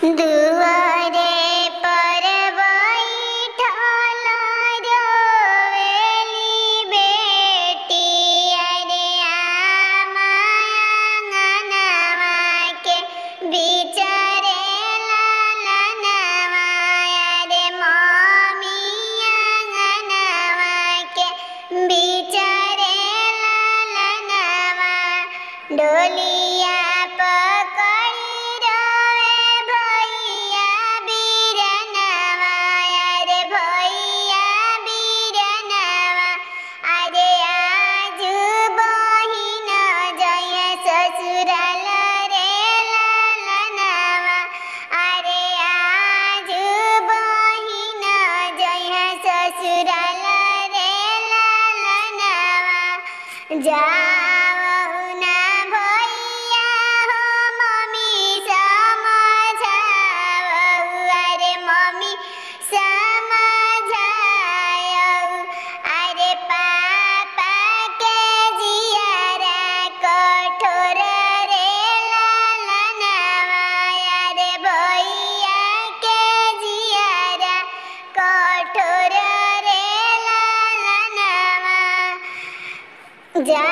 दुआरे पर बैठल रोवेली बेटी अरे आमा आंगनवा के बिचारे लालनवा अरे मम्मी आंगनवा के बिचारे लालनवा डोलिया पकड़ी रोवे भैया बीरनवा अरे भैया बीरनवा अरे आजू बहिन जइहे ससुराल रे लालनवा अरे आजू बहिन जइहे ससुराल रे लालनवा जावहु ना भैया हो मम्मी समझावहु अरे मम्मी समझायहु अरे पापा के जियारा कठोर रे लालनवा अरे भैया के जियारा कठोर रे लालनवा जा